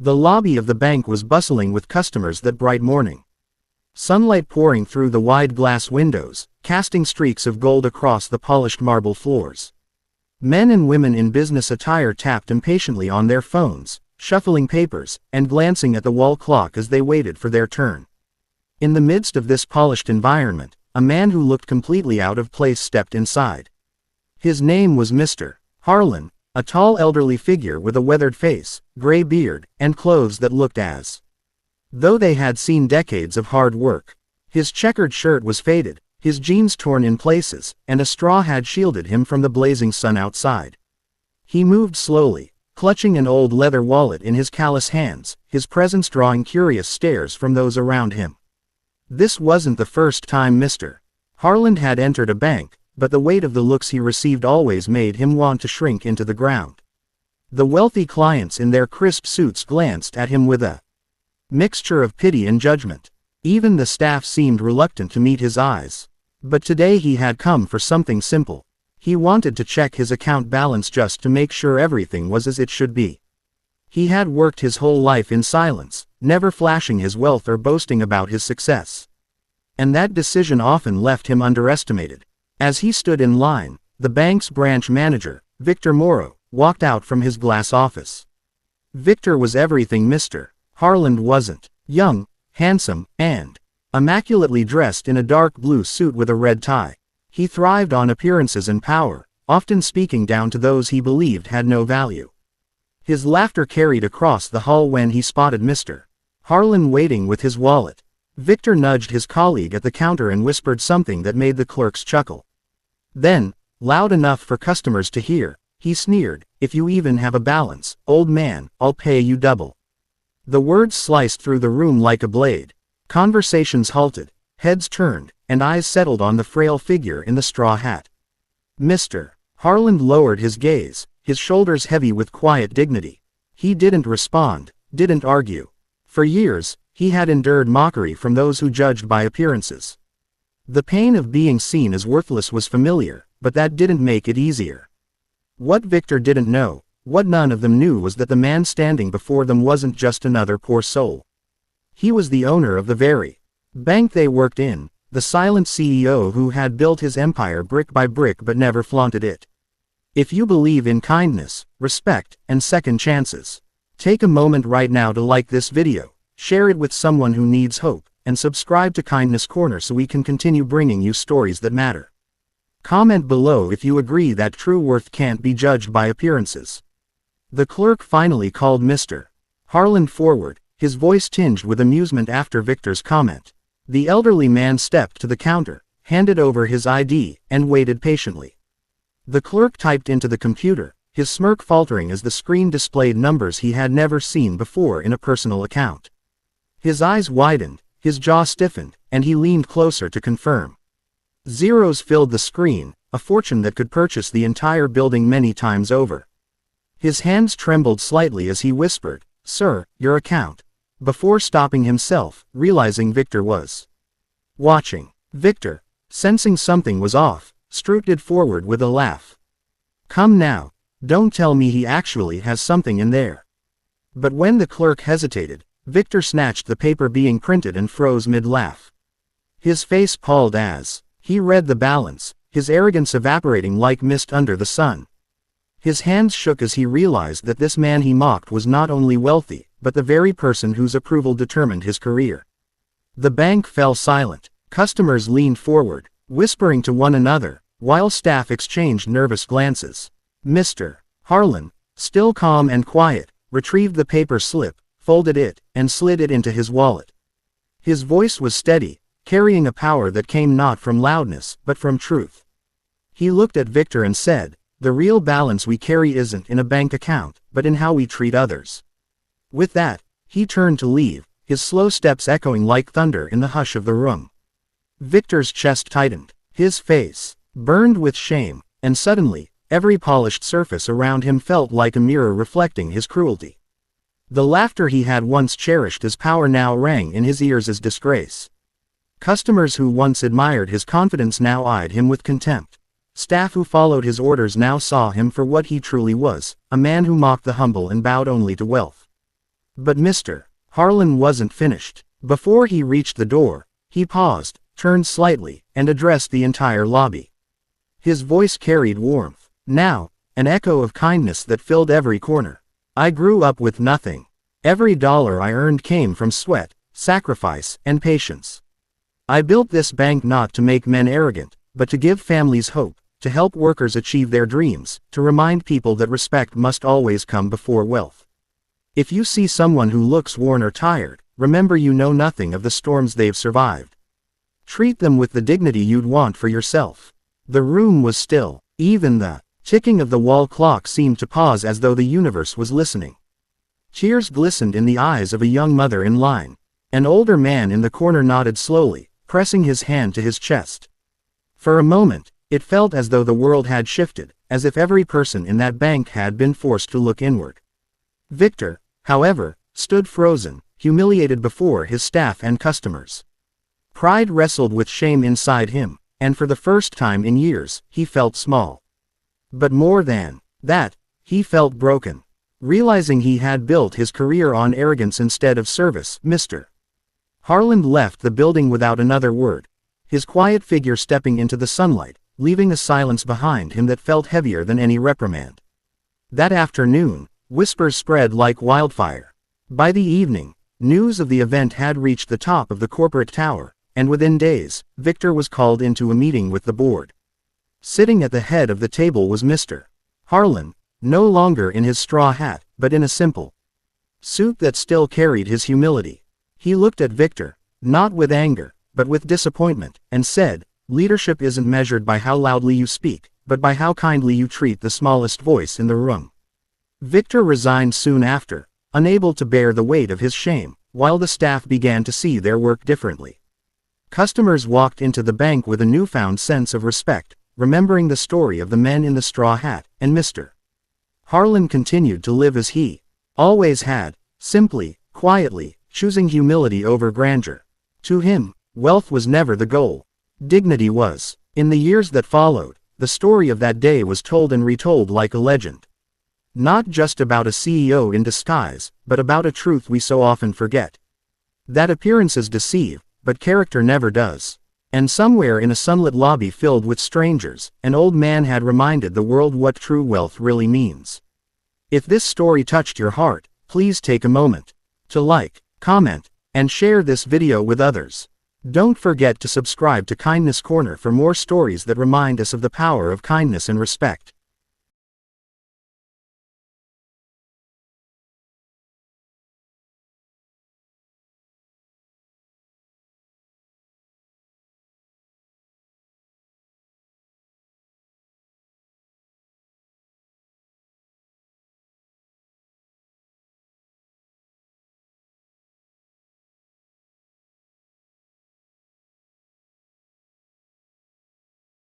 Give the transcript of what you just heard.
The lobby of the bank was bustling with customers that bright morning. Sunlight pouring through the wide glass windows, casting streaks of gold across the polished marble floors. Men and women in business attire tapped impatiently on their phones, shuffling papers, and glancing at the wall clock as they waited for their turn. In the midst of this polished environment, a man who looked completely out of place stepped inside. His name was Mr. Harlan, a tall elderly figure with a weathered face, gray beard, and clothes that looked as though they had seen decades of hard work. His checkered shirt was faded, his jeans torn in places, and a straw hat shielded him from the blazing sun outside. He moved slowly, clutching an old leather wallet in his callous hands, his presence drawing curious stares from those around him. This wasn't the first time Mr. Harlan had entered a bank, but the weight of the looks he received always made him want to shrink into the ground. The wealthy clients in their crisp suits glanced at him with a mixture of pity and judgment. Even the staff seemed reluctant to meet his eyes. But today he had come for something simple. He wanted to check his account balance just to make sure everything was as it should be. He had worked his whole life in silence, never flashing his wealth or boasting about his success. And that decision often left him underestimated. As he stood in line, the bank's branch manager, Victor Morrow, walked out from his glass office. Victor was everything Mr. Harlan wasn't: young, handsome, and immaculately dressed in a dark blue suit with a red tie. He thrived on appearances and power, often speaking down to those he believed had no value. His laughter carried across the hall when he spotted Mr. Harlan waiting with his wallet. Victor nudged his colleague at the counter and whispered something that made the clerks chuckle. Then, loud enough for customers to hear, he sneered, "If you even have a balance, old man, I'll pay you double." The words sliced through the room like a blade. Conversations halted, heads turned, and eyes settled on the frail figure in the straw hat. Mr. Harlan lowered his gaze, his shoulders heavy with quiet dignity. He didn't respond, didn't argue. For years, he had endured mockery from those who judged by appearances. The pain of being seen as worthless was familiar, but that didn't make it easier. What Victor didn't know, what none of them knew, was that the man standing before them wasn't just another poor soul. He was the owner of the very bank they worked in, the silent CEO who had built his empire brick by brick but never flaunted it. If you believe in kindness, respect, and second chances, take a moment right now to like this video, share it with someone who needs hope, and subscribe to Kindness Corner so we can continue bringing you stories that matter. Comment below if you agree that true worth can't be judged by appearances. The clerk finally called Mr. Harlan forward, his voice tinged with amusement after Victor's comment. The elderly man stepped to the counter, handed over his ID, and waited patiently. The clerk typed into the computer, his smirk faltering as the screen displayed numbers he had never seen before in a personal account. His eyes widened, his jaw stiffened, and he leaned closer to confirm. Zeros filled the screen, a fortune that could purchase the entire building many times over. His hands trembled slightly as he whispered, "Sir, your account," before stopping himself, realizing Victor was watching. Victor, sensing something was off, strutted forward with a laugh. "Come now, don't tell me he actually has something in there." But when the clerk hesitated, Victor snatched the paper being printed and froze mid-laugh. His face palled as he read the balance, his arrogance evaporating like mist under the sun. His hands shook as he realized that this man he mocked was not only wealthy, but the very person whose approval determined his career. The bank fell silent. Customers leaned forward, whispering to one another, while staff exchanged nervous glances. Mr. Harlan, still calm and quiet, retrieved the paper slip, folded it, and slid it into his wallet. His voice was steady, carrying a power that came not from loudness, but from truth. He looked at Victor and said, "The real balance we carry isn't in a bank account, but in how we treat others." With that, he turned to leave, his slow steps echoing like thunder in the hush of the room. Victor's chest tightened, his face burned with shame, and suddenly, every polished surface around him felt like a mirror reflecting his cruelty. The laughter he had once cherished as power now rang in his ears as disgrace. Customers who once admired his confidence now eyed him with contempt. Staff who followed his orders now saw him for what he truly was, a man who mocked the humble and bowed only to wealth. But Mr. Harlan wasn't finished. Before he reached the door, he paused, turned slightly, and addressed the entire lobby. His voice carried warmth. Now, an echo of kindness that filled every corner. I grew up with nothing. Every dollar I earned came from sweat, sacrifice, and patience. I built this bank not to make men arrogant, but to give families hope, to help workers achieve their dreams, to remind people that respect must always come before wealth. If you see someone who looks worn or tired, remember you know nothing of the storms they've survived. Treat them with the dignity you'd want for yourself. The room was still. Even the ticking of the wall clock seemed to pause as though the universe was listening. Tears glistened in the eyes of a young mother in line. An older man in the corner nodded slowly, pressing his hand to his chest. For a moment, it felt as though the world had shifted, as if every person in that bank had been forced to look inward. Victor, however, stood frozen, humiliated before his staff and customers. Pride wrestled with shame inside him, and for the first time in years, he felt small. But more than that, he felt broken. Realizing he had built his career on arrogance instead of service, Mr. Harlan left the building without another word, his quiet figure stepping into the sunlight, leaving a silence behind him that felt heavier than any reprimand. That afternoon, whispers spread like wildfire. By the evening, news of the event had reached the top of the corporate tower, and within days, Victor was called into a meeting with the board. Sitting at the head of the table was Mr. Harlan, no longer in his straw hat, but in a simple suit that still carried his humility. He looked at Victor, not with anger, but with disappointment, and said, "Leadership isn't measured by how loudly you speak, but by how kindly you treat the smallest voice in the room." Victor resigned soon after, unable to bear the weight of his shame, while the staff began to see their work differently. Customers walked into the bank with a newfound sense of respect, remembering the story of the men in the straw hat, and Mr. Harlan continued to live as he always had, simply, quietly, choosing humility over grandeur. To him, wealth was never the goal. Dignity was. In the years that followed, the story of that day was told and retold like a legend. Not just about a CEO in disguise, but about a truth we so often forget. That appearances deceive, but character never does. And somewhere in a sunlit lobby filled with strangers, an old man had reminded the world what true wealth really means. If this story touched your heart, please take a moment to like, comment, and share this video with others. Don't forget to subscribe to Kindness Corner for more stories that remind us of the power of kindness and respect.